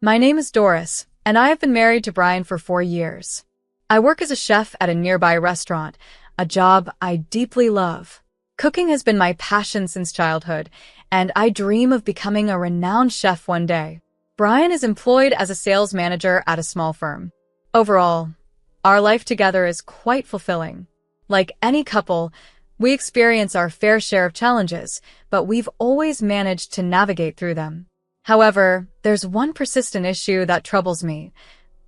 My name is Doris, and I have been married to Brian for 4 years. I work as a chef at a nearby restaurant, a job I deeply love. Cooking has been my passion since childhood, and I dream of becoming a renowned chef one day. Brian is employed as a sales manager at a small firm. Overall, our life together is quite fulfilling. Like any couple, we experience our fair share of challenges, but we've always managed to navigate through them. However, there's one persistent issue that troubles me.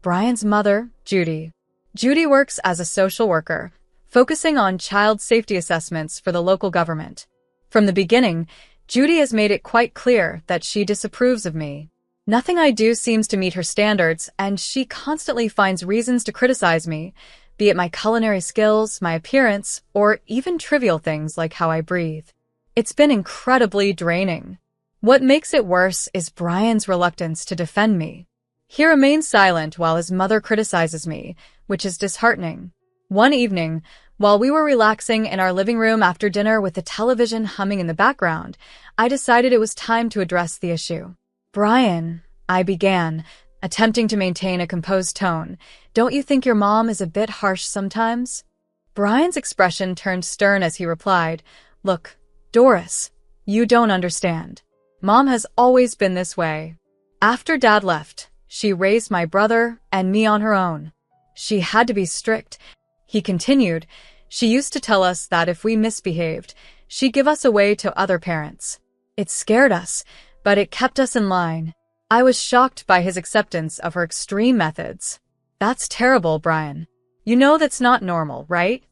Brian's mother, Judy. Judy works as a social worker, focusing on child safety assessments for the local government. From the beginning, Judy has made it quite clear that she disapproves of me. Nothing I do seems to meet her standards, and she constantly finds reasons to criticize me, be it my culinary skills, my appearance, or even trivial things like how I breathe. It's been incredibly draining. What makes it worse is Brian's reluctance to defend me. He remains silent while his mother criticizes me, which is disheartening. One evening, while we were relaxing in our living room after dinner with the television humming in the background, I decided it was time to address the issue. Brian, I began, attempting to maintain a composed tone, don't you think your mom is a bit harsh sometimes? Brian's expression turned stern as he replied, Look, Doris, you don't understand. Mom has always been this way. After Dad left, she raised my brother and me on her own. She had to be strict. He continued, she used to tell us that if we misbehaved, she'd give us away to other parents. It scared us, but it kept us in line. I was shocked by his acceptance of her extreme methods. That's terrible, Brian. You know that's not normal, right?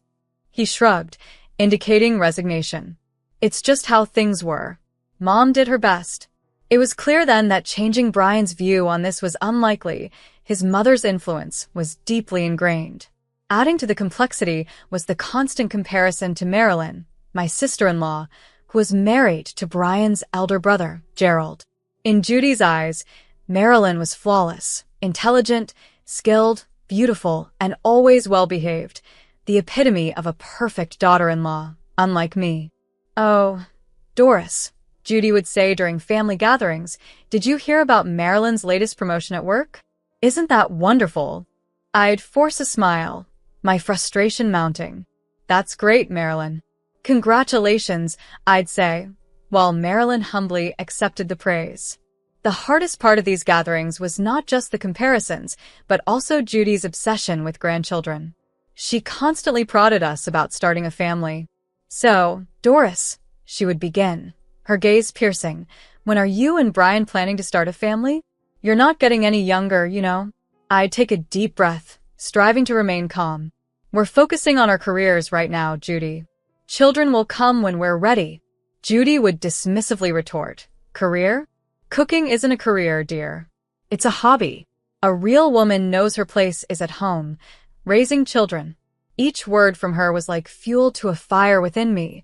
He shrugged, indicating resignation. It's just how things were. Mom did her best. It was clear then that changing Brian's view on this was unlikely. His mother's influence was deeply ingrained. Adding to the complexity was the constant comparison to Marilyn, my sister-in-law, who was married to Brian's elder brother, Gerald. In Judy's eyes, Marilyn was flawless, intelligent, skilled, beautiful, and always well-behaved, the epitome of a perfect daughter-in-law, unlike me. Oh, Doris, Judy would say during family gatherings, did you hear about Marilyn's latest promotion at work? Isn't that wonderful? I'd force a smile, my frustration mounting. That's great, Marilyn. Congratulations, I'd say, while Marilyn humbly accepted the praise. The hardest part of these gatherings was not just the comparisons, but also Judy's obsession with grandchildren. She constantly prodded us about starting a family. So, Doris, she would begin, her gaze piercing, when are you and Brian planning to start a family? You're not getting any younger, you know. I'd take a deep breath, striving to remain calm. We're focusing on our careers right now, Judy. Children will come when we're ready. Judy would dismissively retort, Career? Cooking isn't a career, dear. It's a hobby. A real woman knows her place is at home, raising children. Each word from her was like fuel to a fire within me,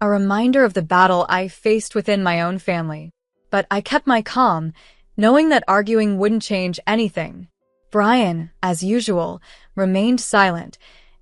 a reminder of the battle I faced within my own family. But I kept my calm, knowing that arguing wouldn't change anything. Brian, as usual, remained silent,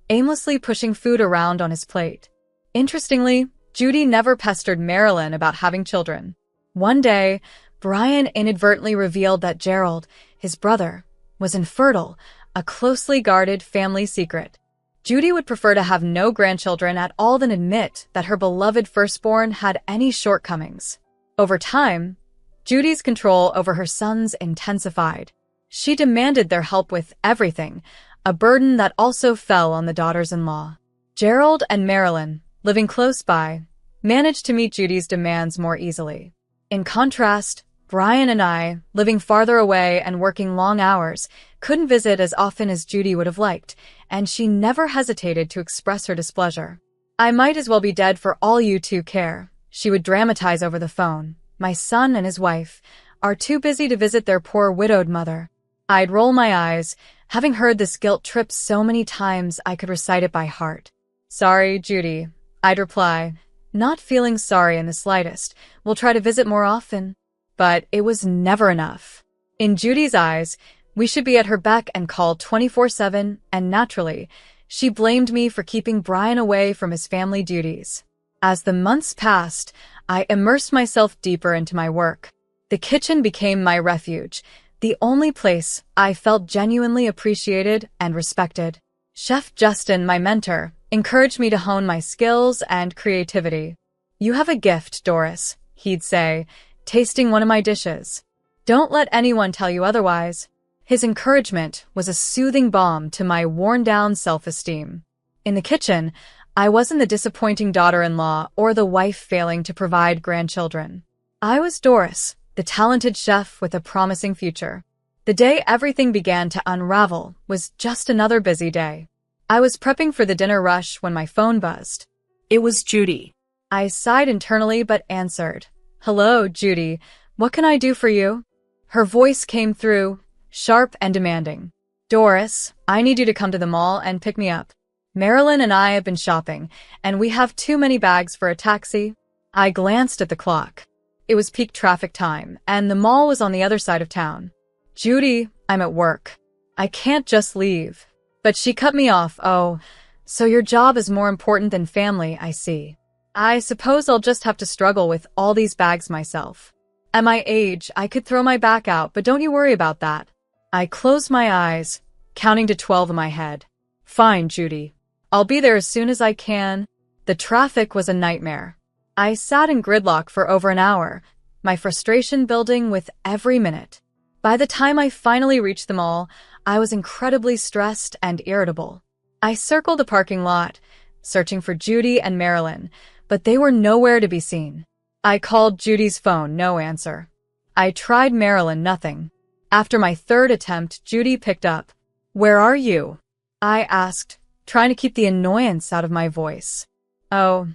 aimlessly pushing food around on his plate. Interestingly, Judy never pestered Marilyn about having children. One day, Brian inadvertently revealed that Gerald, his brother, was infertile, a closely guarded family secret. Judy would prefer to have no grandchildren at all than admit that her beloved firstborn had any shortcomings. Over time, Judy's control over her sons intensified. She demanded their help with everything, a burden that also fell on the daughters-in-law. Gerald and Marilyn, living close by, managed to meet Judy's demands more easily. In contrast, Brian and I, living farther away and working long hours, couldn't visit as often as Judy would have liked, and she never hesitated to express her displeasure. I might as well be dead for all you two care, she would dramatize over the phone. My son and his wife are too busy to visit their poor widowed mother. I'd roll my eyes, having heard this guilt trip so many times I could recite it by heart. Sorry, Judy, I'd reply, not feeling sorry in the slightest. We'll try to visit more often. But it was never enough. In Judy's eyes, we should be at her beck and call 24/7, and naturally, she blamed me for keeping Brian away from his family duties. As the months passed, I immersed myself deeper into my work. The kitchen became my refuge, The only place I felt genuinely appreciated and respected. Chef Justin, my mentor, encouraged me to hone my skills and creativity. "You have a gift, Doris," he'd say, tasting one of my dishes. "Don't let anyone tell you otherwise." His encouragement was a soothing balm to my worn-down self-esteem. In the kitchen, I wasn't the disappointing daughter-in-law or the wife failing to provide grandchildren. I was Doris, the talented chef with a promising future. The day everything began to unravel was just another busy day. I was prepping for the dinner rush when my phone buzzed. It was Judy. I sighed internally but answered. "Hello, Judy. What can I do for you?" Her voice came through, sharp and demanding. "Doris, I need you to come to the mall and pick me up. Marilyn and I have been shopping, and we have too many bags for a taxi." I glanced at the clock. It was peak traffic time, and the mall was on the other side of town. "Judy, I'm at work. I can't just leave." But she cut me off. "Oh, so your job is more important than family, I see. I suppose I'll just have to struggle with all these bags myself. At my age, I could throw my back out, but don't you worry about that." I closed my eyes, counting to 12 in my head. "Fine, Judy. I'll be there as soon as I can." The traffic was a nightmare. I sat in gridlock for over an hour, my frustration building with every minute. By the time I finally reached the mall, I was incredibly stressed and irritable. I circled the parking lot, searching for Judy and Marilyn, but they were nowhere to be seen. I called Judy's phone, no answer. I tried Marilyn, nothing. After my third attempt, Judy picked up. "Where are you?" I asked, trying to keep the annoyance out of my voice. "Oh,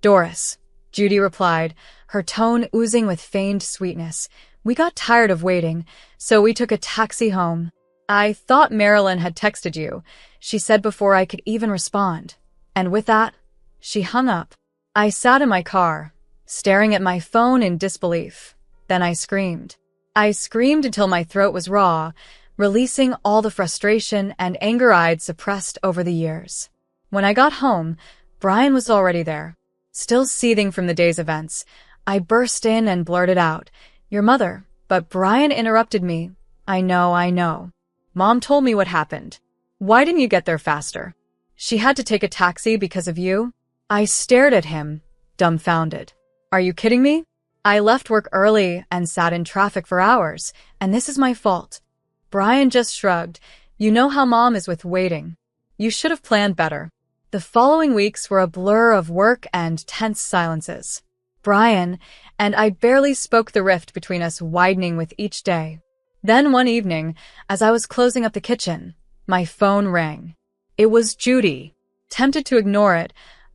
Doris," Judy replied, her tone oozing with feigned sweetness. "We got tired of waiting, so we took a taxi home." "I thought Marilyn had texted you," she said before I could even respond. And with that, she hung up. I sat in my car, staring at my phone in disbelief. Then I screamed. I screamed until my throat was raw, releasing all the frustration and anger I'd suppressed over the years. When I got home, Brian was already there. Still seething from the day's events, I burst in and blurted out, "Your mother," but Brian interrupted me. I know. Mom told me what happened. Why didn't you get there faster? She had to take a taxi because of you?" I stared at him, dumbfounded. "Are you kidding me? I left work early and sat in traffic for hours, and this is my fault." Brian just shrugged. "You know how Mom is with waiting. You should have planned better." The following weeks were a blur of work and tense silences. Brian and I barely spoke, the rift between us widening with each day. Then one evening, as I was closing up the kitchen, my phone rang. It was Judy. Tempted to ignore it,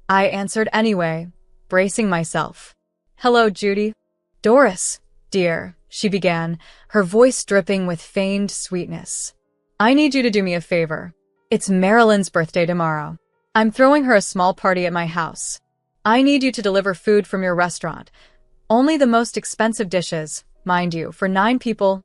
I answered anyway, bracing myself. "Hello, Judy." "Doris, dear," she began, her voice dripping with feigned sweetness. "I need you to do me a favor. It's Marilyn's birthday tomorrow. I'm throwing her a small party at my house. I need you to deliver food from your restaurant. Only the most expensive dishes, mind you, for 9 people.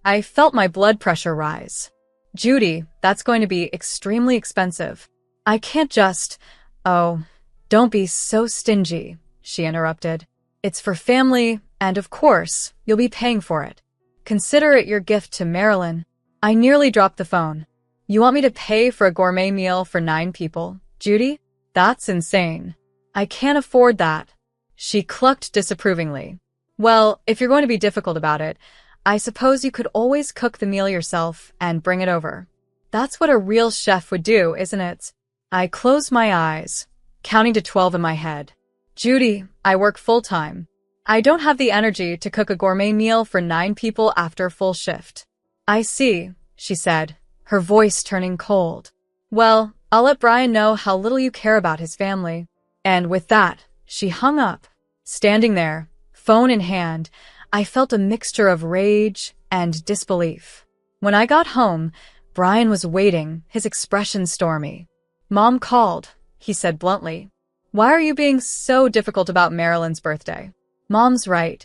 I felt my blood pressure rise. "Judy, that's going to be extremely expensive. I can't just—" "Oh, don't be so stingy," she interrupted. "It's for family, and of course, you'll be paying for it. Consider it your gift to Marilyn." I nearly dropped the phone. "You want me to pay for a gourmet meal for 9 people, Judy? That's insane. I can't afford that." She clucked disapprovingly. "Well, if you're going to be difficult about it, I suppose you could always cook the meal yourself and bring it over. That's what a real chef would do, isn't it?" I closed my eyes, counting to 12 in my head. "Judy, I work full-time. I don't have the energy to cook a gourmet meal for 9 people after a full shift." "I see," she said, her voice turning cold. "Well, I'll let Brian know how little you care about his family." And with that, she hung up. Standing there, phone in hand, I felt a mixture of rage and disbelief. When I got home, Brian was waiting, his expression stormy. "Mom called," he said bluntly. "Why are you being so difficult about Marilyn's birthday? Mom's right.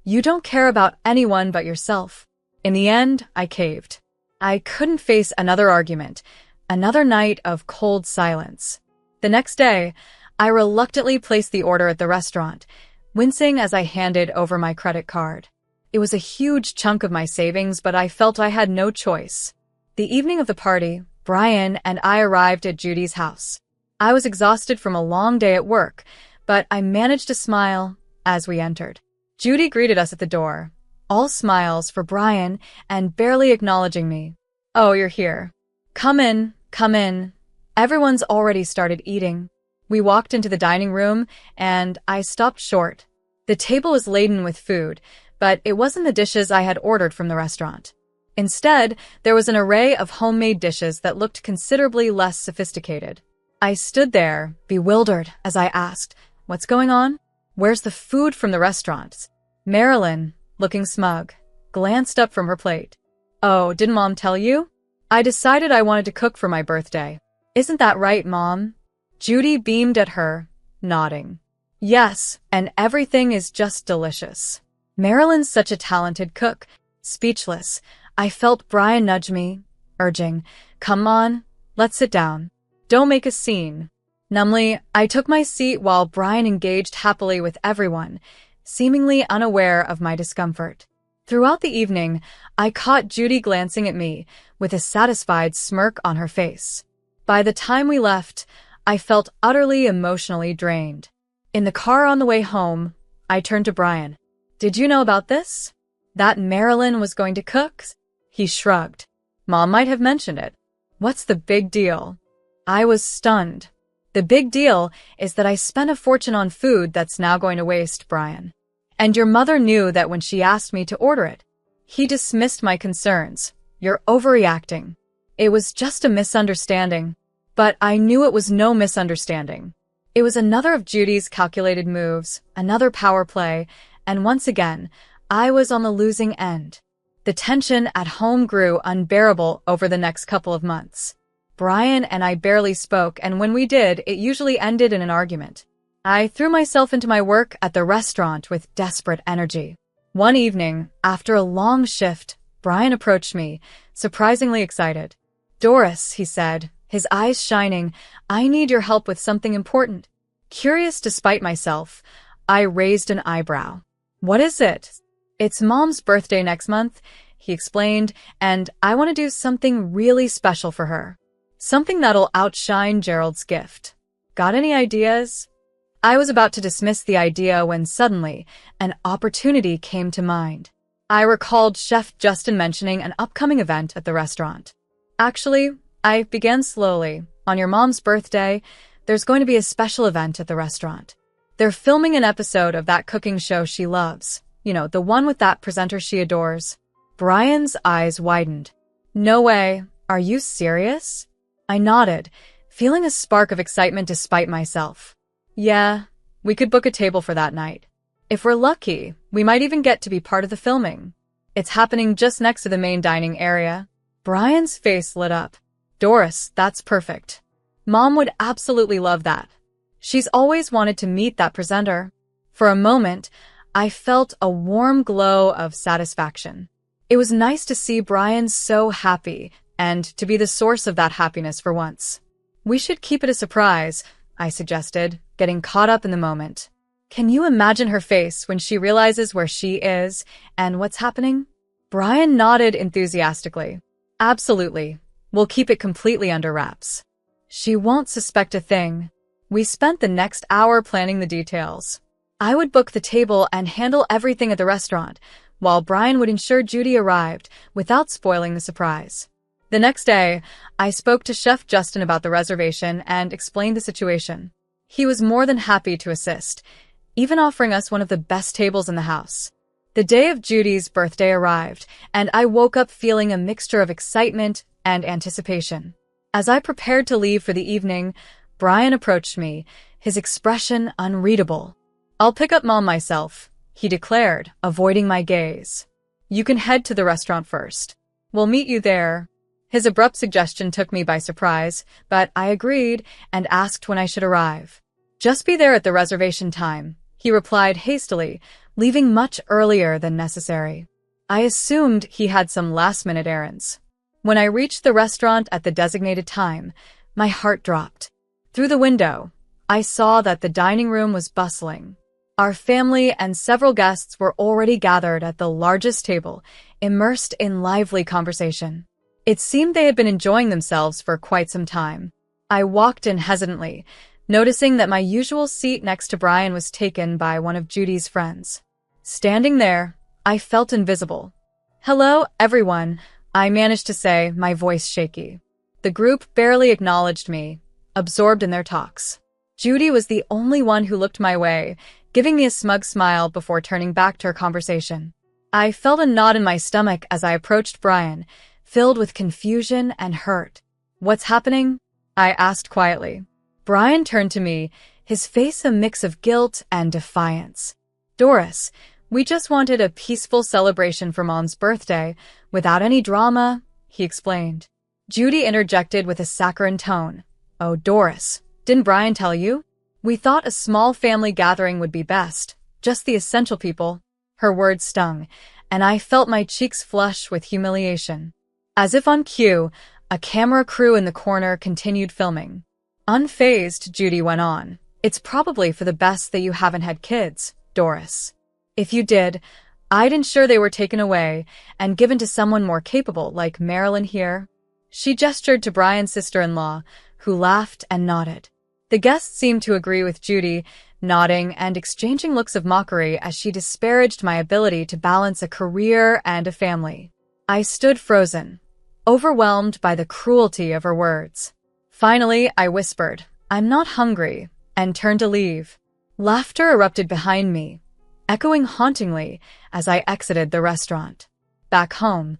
You don't care about anyone but yourself." In the end, I caved. I couldn't face another argument, another night of cold silence. The next day, I reluctantly placed the order at the restaurant, wincing as I handed over my credit card. It was a huge chunk of my savings, but I felt I had no choice. The evening of the party, Brian and I arrived at Judy's house. I was exhausted from a long day at work, but I managed to smile as we entered. Judy greeted us at the door, all smiles for Brian and barely acknowledging me. "Oh, you're here. Come in, come in." Everyone's already started eating. We walked into the dining room, and I stopped short. The table was laden with food, but it wasn't the dishes I had ordered from the restaurant. Instead, there was an array of homemade dishes that looked considerably less sophisticated. I stood there, bewildered, as I asked, "What's going on? Where's the food from the restaurant?" Marilyn, looking smug, glanced up from her plate. "Oh, didn't Mom tell you? I decided I wanted to cook for my birthday. Isn't that right, Mom?" Judy beamed at her, nodding. "Yes, and everything is just delicious." Marilyn's such a talented cook. Speechless, I felt Brian nudge me, urging, "Come on, let's sit down. Don't make a scene." Numbly, I took my seat while Brian engaged happily with everyone, seemingly unaware of my discomfort. Throughout the evening, I caught Judy glancing at me with a satisfied smirk on her face. By the time we left, I felt utterly emotionally drained. In the car on the way home, I turned to Brian. "Did you know about this? That Marilyn was going to cook?" He shrugged. "Mom might have mentioned it." "What's the big deal?" I was stunned. "The big deal is that I spent a fortune on food that's now going to waste, Brian. And your mother knew that when she asked me to order it." He dismissed my concerns. "You're overreacting. It was just a misunderstanding." But I knew it was no misunderstanding. It was another of Judy's calculated moves, another power play, and once again, I was on the losing end. The tension at home grew unbearable over the next couple of months. Brian and I barely spoke, and when we did, it usually ended in an argument. I threw myself into my work at the restaurant with desperate energy. One evening, after a long shift, Brian approached me, surprisingly excited. "Doris," he said, his eyes shining, "I need your help with something important." Curious despite myself, I raised an eyebrow. "What is it?" "It's Mom's birthday next month," he explained, "and I want to do something really special for her. Something that'll outshine Gerald's gift. Got any ideas?" I was about to dismiss the idea when suddenly an opportunity came to mind. I recalled Chef Justin mentioning an upcoming event at the restaurant. "Actually," I began slowly, "on your mom's birthday, there's going to be a special event at the restaurant. They're filming an episode of that cooking show she loves. You know, the one with that presenter she adores." Brian's eyes widened. "No way. Are you serious?" I nodded, feeling a spark of excitement despite myself. "Yeah, we could book a table for that night. If we're lucky, we might even get to be part of the filming. It's happening just next to the main dining area." Brian's face lit up. "Doris, that's perfect. Mom would absolutely love that. She's always wanted to meet that presenter." For a moment, I felt a warm glow of satisfaction. It was nice to see Brian so happy and to be the source of that happiness for once. "We should keep it a surprise," I suggested, getting caught up in the moment. "Can you imagine her face when she realizes where she is and what's happening?" Brian nodded enthusiastically. "Absolutely. We'll keep it completely under wraps. She won't suspect a thing." We spent the next hour planning the details. I would book the table and handle everything at the restaurant, while Brian would ensure Judy arrived without spoiling the surprise. The next day, I spoke to Chef Justin about the reservation and explained the situation. He was more than happy to assist, even offering us one of the best tables in the house. The day of Judy's birthday arrived, and I woke up feeling a mixture of excitement and anticipation. As I prepared to leave for the evening, Brian approached me, his expression unreadable. "I'll pick up Mom myself," he declared, avoiding my gaze. "You can head to the restaurant first. We'll meet you there." His abrupt suggestion took me by surprise, but I agreed and asked when I should arrive. "Just be there at the reservation time," he replied hastily, leaving much earlier than necessary. I assumed he had some last-minute errands. When I reached the restaurant at the designated time, my heart dropped. Through the window, I saw that the dining room was bustling. Our family and several guests were already gathered at the largest table, immersed in lively conversation. It seemed they had been enjoying themselves for quite some time. I walked in hesitantly, noticing that my usual seat next to Brian was taken by one of Judy's friends. Standing there, I felt invisible. "Hello, everyone," I managed to say, my voice shaky. The group barely acknowledged me, absorbed in their talks. Judy was the only one who looked my way, giving me a smug smile before turning back to her conversation. I felt a knot in my stomach as I approached Brian, filled with confusion and hurt. "What's happening?" I asked quietly. Brian turned to me, his face a mix of guilt and defiance. "Doris, we just wanted a peaceful celebration for Mom's birthday, without any drama," he explained. Judy interjected with a saccharine tone. "Oh, Doris, didn't Brian tell you? We thought a small family gathering would be best, just the essential people." Her words stung, and I felt my cheeks flush with humiliation. As if on cue, a camera crew in the corner continued filming. Unfazed, Judy went on. "It's probably for the best that you haven't had kids, Doris. If you did, I'd ensure they were taken away and given to someone more capable, like Marilyn here." She gestured to Brian's sister-in-law, who laughed and nodded. The guests seemed to agree with Judy, nodding and exchanging looks of mockery as she disparaged my ability to balance a career and a family. I stood frozen, overwhelmed by the cruelty of her words. Finally, I whispered, "I'm not hungry," and turned to leave. Laughter erupted behind me, echoing hauntingly as I exited the restaurant. Back home,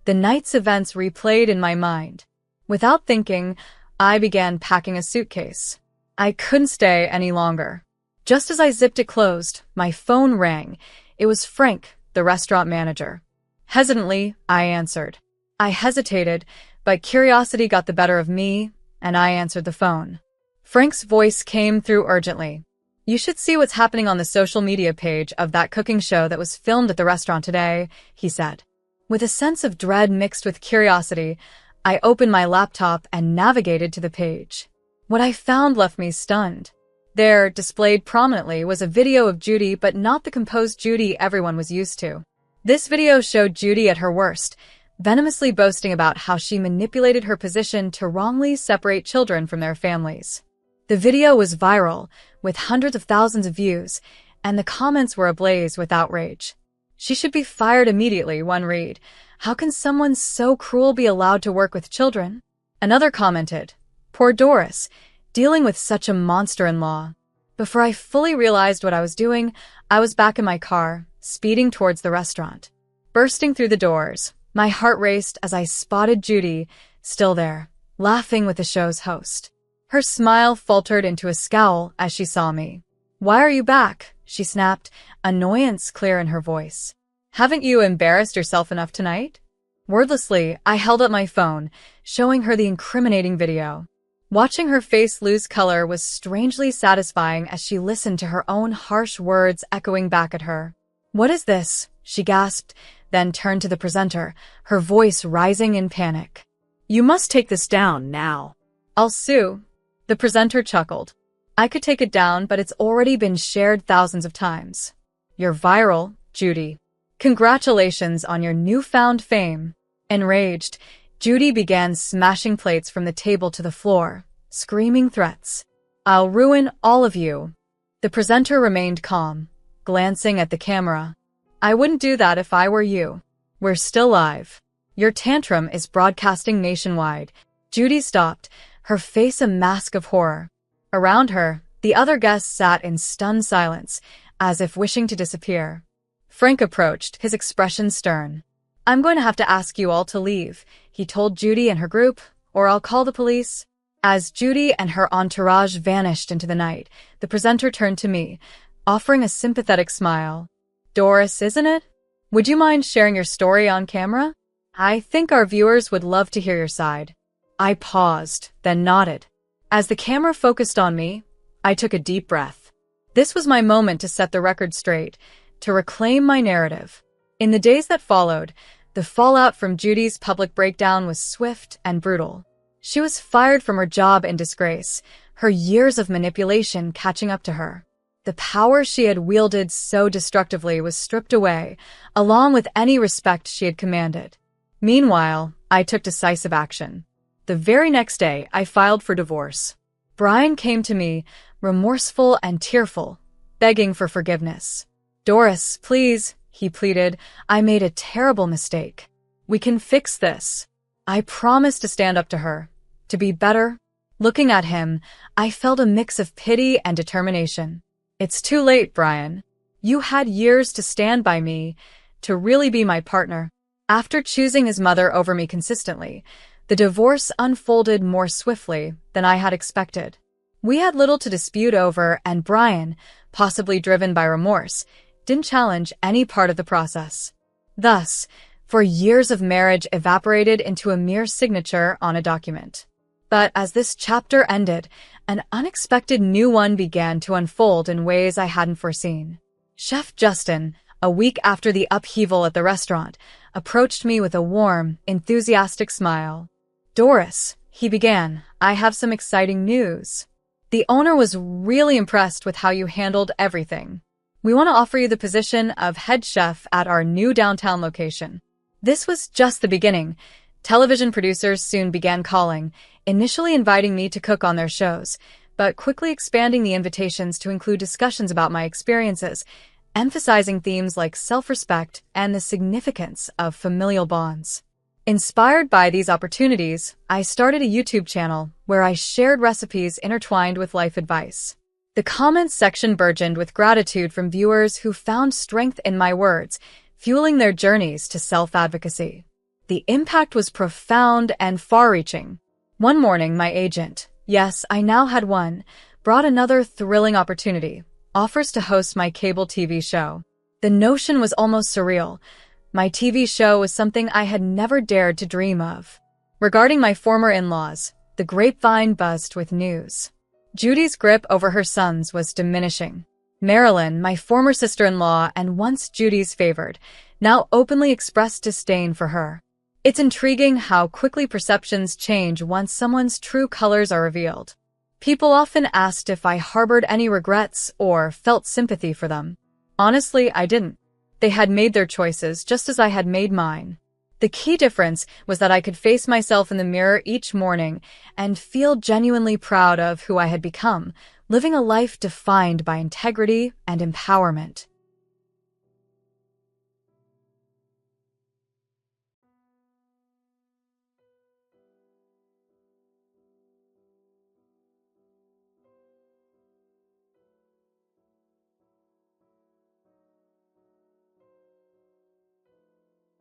the night's events replayed in my mind. Without thinking, I began packing a suitcase. I couldn't stay any longer. Just as I zipped it closed, my phone rang. It was Frank, the restaurant manager. Hesitantly, I answered. I hesitated, but curiosity got the better of me, and I answered the phone. Frank's voice came through urgently. "You should see what's happening on the social media page of that cooking show that was filmed at the restaurant today," he said. With a sense of dread mixed with curiosity, I opened my laptop and navigated to the page. What I found left me stunned. There, displayed prominently, was a video of Judy, but not the composed Judy everyone was used to. This video showed Judy at her worst, venomously boasting about how she manipulated her position to wrongly separate children from their families. The video was viral, with hundreds of thousands of views, and the comments were ablaze with outrage. "She should be fired immediately," one read. "How can someone so cruel be allowed to work with children?" Another commented, "Poor Doris, dealing with such a monster-in-law." Before I fully realized what I was doing, I was back in my car, speeding towards the restaurant. Bursting through the doors, my heart raced as I spotted Judy, still there, laughing with the show's host. Her smile faltered into a scowl as she saw me. "Why are you back?" she snapped, annoyance clear in her voice. "Haven't you embarrassed yourself enough tonight?" Wordlessly, I held up my phone, showing her the incriminating video. Watching her face lose color was strangely satisfying as she listened to her own harsh words echoing back at her. "What is this?" she gasped, then turned to the presenter, her voice rising in panic. "You must take this down now." "I'll sue." The presenter chuckled. "I could take it down, but it's already been shared thousands of times." "You're viral, Judy. Congratulations on your newfound fame." Enraged, Judy began smashing plates from the table to the floor, screaming threats. "I'll ruin all of you." The presenter remained calm, glancing at the camera. "I wouldn't do that if I were you. We're still live. Your tantrum is broadcasting nationwide." Judy stopped, her face a mask of horror. Around her, the other guests sat in stunned silence, as if wishing to disappear. Frank approached, his expression stern. "I'm going to have to ask you all to leave," he told Judy and her group, "or I'll call the police." As Judy and her entourage vanished into the night, the presenter turned to me, offering a sympathetic smile. "Doris, isn't it? Would you mind sharing your story on camera? I think our viewers would love to hear your side." I paused, then nodded. As the camera focused on me, I took a deep breath. This was my moment to set the record straight, to reclaim my narrative. In the days that followed, the fallout from Judy's public breakdown was swift and brutal. She was fired from her job in disgrace, her years of manipulation catching up to her. The power she had wielded so destructively was stripped away, along with any respect she had commanded. Meanwhile, I took decisive action. The very next day, I filed for divorce. Brian came to me, remorseful and tearful, begging for forgiveness. "Doris, please," he pleaded, "I made a terrible mistake. We can fix this." I promised to stand up to her, to be better. Looking at him, I felt a mix of pity and determination. "It's too late, Brian. You had years to stand by me, to really be my partner." After choosing his mother over me consistently, the divorce unfolded more swiftly than I had expected. We had little to dispute over, and Brian, possibly driven by remorse, didn't challenge any part of the process. Thus, for years of marriage evaporated into a mere signature on a document. But as this chapter ended, an unexpected new one began to unfold in ways I hadn't foreseen. Chef Justin, a week after the upheaval at the restaurant, approached me with a warm, enthusiastic smile. "Doris," he began, "I have some exciting news. The owner was really impressed with how you handled everything. We want to offer you the position of head chef at our new downtown location." This was just the beginning. Television producers soon began calling, initially inviting me to cook on their shows, but quickly expanding the invitations to include discussions about my experiences, emphasizing themes like self-respect and the significance of familial bonds. Inspired by these opportunities, I started a YouTube channel where I shared recipes intertwined with life advice. The comments section burgeoned with gratitude from viewers who found strength in my words, fueling their journeys to self-advocacy. The impact was profound and far-reaching. One morning, my agent, yes, I now had one, brought another thrilling opportunity: offers to host my cable TV show. The notion was almost surreal. My TV show was something I had never dared to dream of. Regarding my former in-laws, the grapevine buzzed with news. Judy's grip over her sons was diminishing. Marilyn, my former sister-in-law and once Judy's favored, now openly expressed disdain for her. It's intriguing how quickly perceptions change once someone's true colors are revealed. People often asked if I harbored any regrets or felt sympathy for them. Honestly, I didn't. They had made their choices just as I had made mine. The key difference was that I could face myself in the mirror each morning and feel genuinely proud of who I had become, living a life defined by integrity and empowerment.